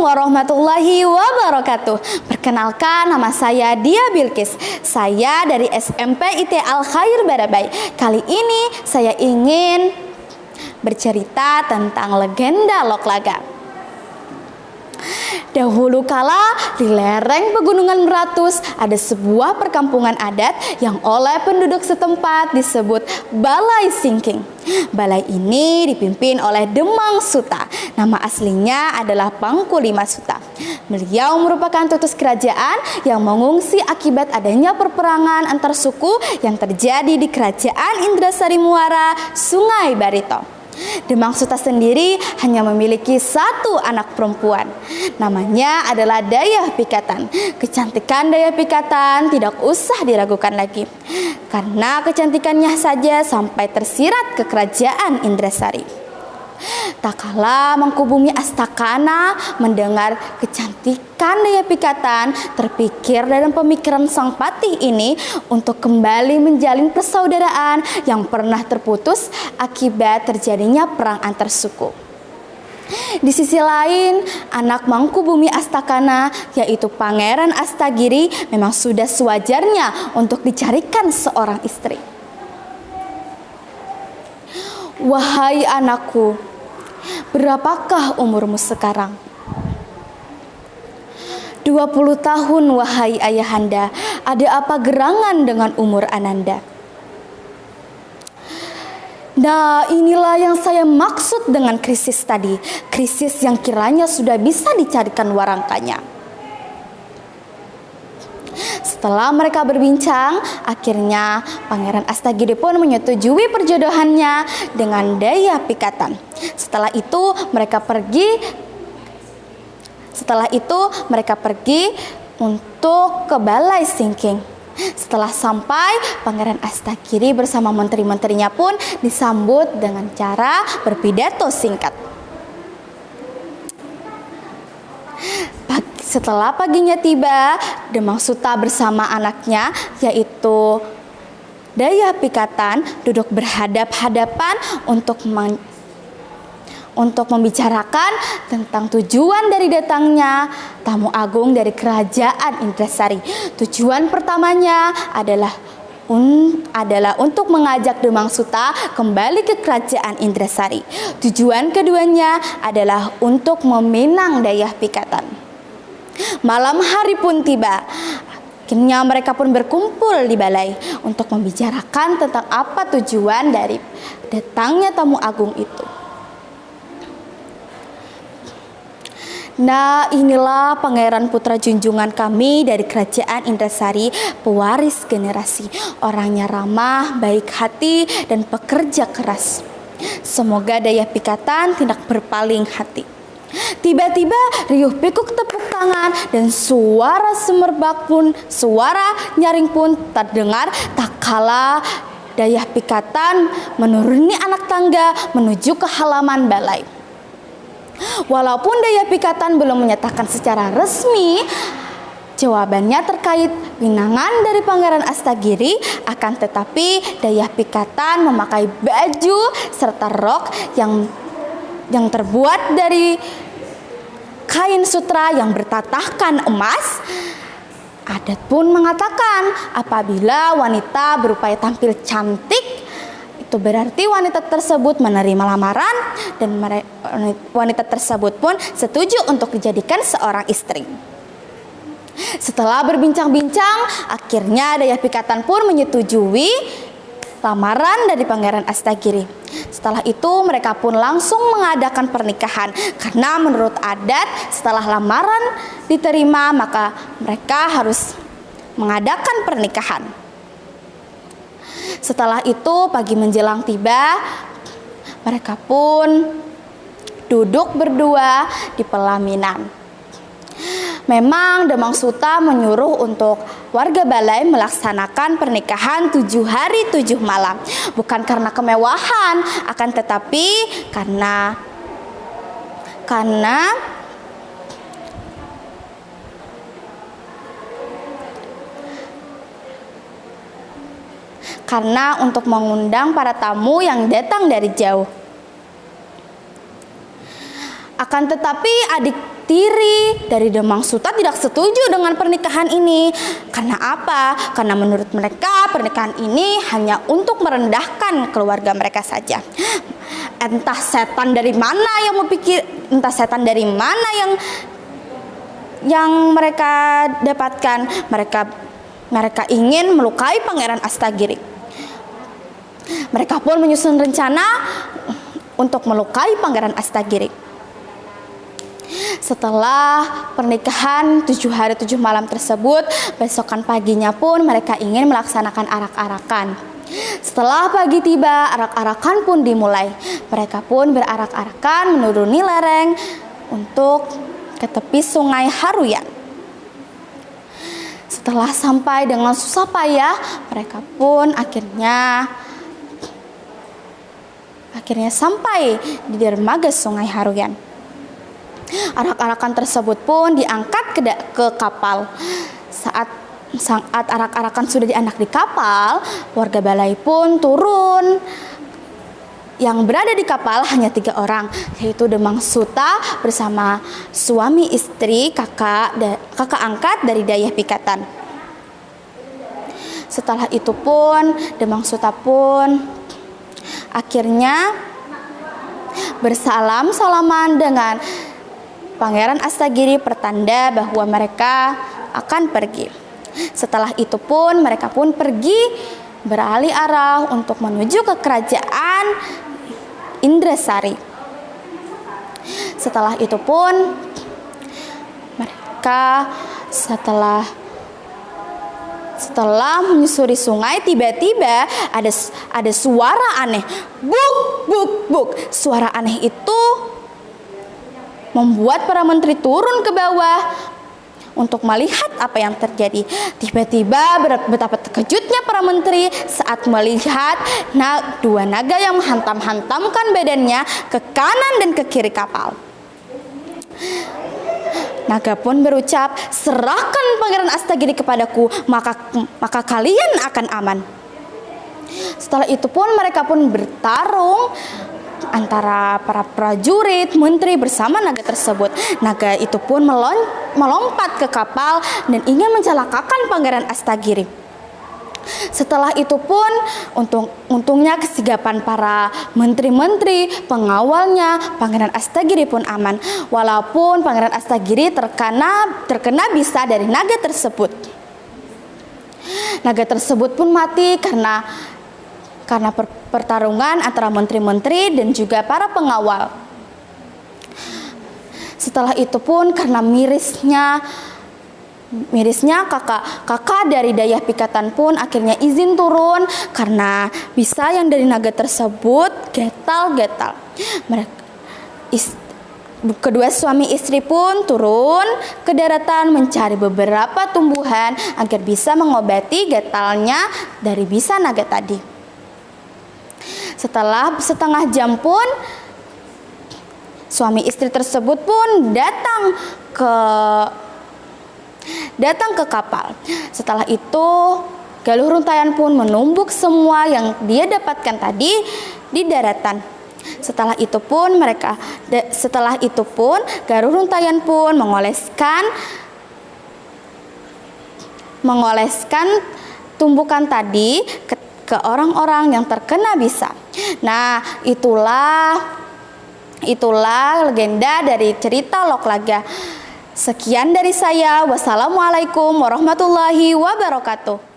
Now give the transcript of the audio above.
Warahmatullahi wabarakatuh. Perkenalkan, nama saya Dia Bilkis. Saya dari SMP IT Al Khair Barabai. Kali ini saya ingin bercerita tentang legenda Loklaga. Dahulu kala di lereng pegunungan Meratus ada sebuah perkampungan adat yang oleh penduduk setempat disebut Balai Singking. Balai ini dipimpin oleh Demang Suta. Nama aslinya adalah Bangkulima Suta. Beliau merupakan tutus kerajaan yang mengungsi akibat adanya perperangan antar suku yang terjadi di kerajaan Indrasari Muara, Sungai Barito. Demang Suta sendiri hanya memiliki satu anak perempuan. Namanya adalah Dayah Pikatan. Kecantikan Dayah Pikatan tidak usah diragukan lagi, karena kecantikannya saja sampai tersirat ke kerajaan Indrasari. Tak kala Mangkubumi Astakana mendengar kecantikan Dayah Pikatan, terpikir dalam pemikiran sang patih ini untuk kembali menjalin persaudaraan yang pernah terputus akibat terjadinya perang antar suku. Di sisi lain, anak Mangkubumi Astakana, yaitu Pangeran Astagiri, memang sudah sewajarnya untuk dicarikan seorang istri. Wahai anakku, berapakah umurmu sekarang? 20 tahun, wahai ayahanda. Ada apa gerangan dengan umur ananda? Nah, inilah yang saya maksud dengan krisis tadi. Krisis yang kiranya sudah bisa dicarikan warangkanya. Setelah mereka berbincang, akhirnya Pangeran Astagiri pun menyetujui perjodohannya dengan Dayah Pikatan. Setelah itu mereka pergi untuk ke Balai Singking. Setelah sampai, Pangeran Astagiri bersama menteri-menterinya pun disambut dengan cara berpidato singkat. Setelah paginya tiba, Demang Suta bersama anaknya, yaitu Dayah Pikatan, duduk berhadap-hadapan untuk membicarakan tentang tujuan dari datangnya tamu agung dari kerajaan Indrasari. Tujuan pertamanya adalah untuk mengajak Demang Suta kembali ke kerajaan Indrasari. Tujuan keduanya adalah untuk meminang Dayah Pikatan. Malam hari pun tiba. Akhirnya mereka pun berkumpul di balai untuk membicarakan tentang apa tujuan dari datangnya tamu agung itu. Nah, inilah pangeran putra junjungan kami dari kerajaan Indrasari, pewaris generasi. Orangnya ramah, baik hati, dan pekerja keras. Semoga Dayah Pikatan tidak berpaling hati. Tiba-tiba riuh pikuk tepuk tangan dan suara nyaring pun terdengar tak kala Dayah Pikatan menuruni anak tangga menuju ke halaman balai. Walaupun Dayah Pikatan belum menyatakan secara resmi jawabannya terkait pinangan dari Pangeran Astagiri, akan tetapi Dayah Pikatan memakai baju serta rok yang terbuat dari kain sutra yang bertatahkan emas. Adat pun mengatakan apabila wanita berupaya tampil cantik, itu berarti wanita tersebut menerima lamaran dan wanita tersebut pun setuju untuk dijadikan seorang istri. Setelah berbincang-bincang, akhirnya Dayah Pikatan pun menyetujui lamaran dari Pangeran Astagiri. Setelah itu mereka pun langsung mengadakan pernikahan, karena menurut adat setelah lamaran diterima maka mereka harus mengadakan pernikahan. Setelah itu pagi menjelang tiba, mereka pun duduk berdua di pelaminan. Memang Demang Suta menyuruh untuk warga balai melaksanakan pernikahan 7 hari 7 malam. Bukan karena kemewahan, akan tetapi karena karena untuk mengundang para tamu yang datang dari jauh. Akan tetapi adik tiri dari Demang Suta tidak setuju dengan pernikahan ini. Karena apa? Karena menurut mereka pernikahan ini hanya untuk merendahkan keluarga mereka saja. Entah setan dari mana yang mereka dapatkan. Mereka ingin melukai Pangeran Astagiri. Mereka pun menyusun rencana untuk melukai Pangeran Astagiri. Setelah pernikahan 7 hari 7 malam tersebut, besokan paginya pun mereka ingin melaksanakan arak-arakan. Setelah pagi tiba, arak-arakan pun dimulai. Mereka pun berarak-arakan menuruni lereng untuk ke tepi sungai Haruyan. Setelah sampai dengan susah payah, mereka pun akhirnya sampai di dermaga sungai Haruyan. Arak-arakan tersebut pun diangkat ke kapal. Saat arak-arakan sudah dianak di kapal, warga Balai pun turun. Yang berada di kapal hanya 3 orang, yaitu Demang Suta bersama suami istri kakak angkat dari Dayah Pikatan. Setelah itu pun Demang Suta pun akhirnya bersalam-salaman dengan Pangeran Astagiri, pertanda bahwa mereka akan pergi. Setelah itu pun mereka pun pergi beralih arah untuk menuju ke kerajaan Indrasari. Setelah itu pun mereka setelah menyusuri sungai, tiba-tiba ada suara aneh. Buk, buk, buk. Suara aneh itu membuat para menteri turun ke bawah untuk melihat apa yang terjadi. Tiba-tiba betapa terkejutnya para menteri saat melihat 2 naga yang menghantam-hantamkan badannya ke kanan dan ke kiri kapal. Naga pun berucap, "Serahkan Pangeran Astagiri kepadaku, maka kalian akan aman." Setelah itu pun mereka pun bertarung antara para prajurit, menteri bersama naga tersebut. Naga itu pun melompat ke kapal dan ingin mencelakakan Pangeran Astagiri. Setelah itu pun untungnya kesigapan para menteri-menteri, pengawalnya, Pangeran Astagiri pun aman. Walaupun Pangeran Astagiri terkena bisa dari naga tersebut. Naga tersebut pun mati karena pertarungan antara menteri-menteri dan juga para pengawal. Setelah itu pun karena mirisnya kakak dari Dayah Pikatan pun akhirnya izin turun karena bisa yang dari naga tersebut getal-getal. Kedua suami istri pun turun ke daratan mencari beberapa tumbuhan agar bisa mengobati gatalnya dari bisa naga tadi. Setelah setengah jam pun suami istri tersebut pun datang ke kapal. Setelah itu Galuh Runtayan pun menumbuk semua yang dia dapatkan tadi di daratan. Setelah itu pun Galuh Runtayan pun mengoleskan tumbukan tadi ke orang-orang yang terkena bisa. Nah, itulah legenda dari cerita Loklaga. Sekian dari saya. Wassalamualaikum warahmatullahi wabarakatuh.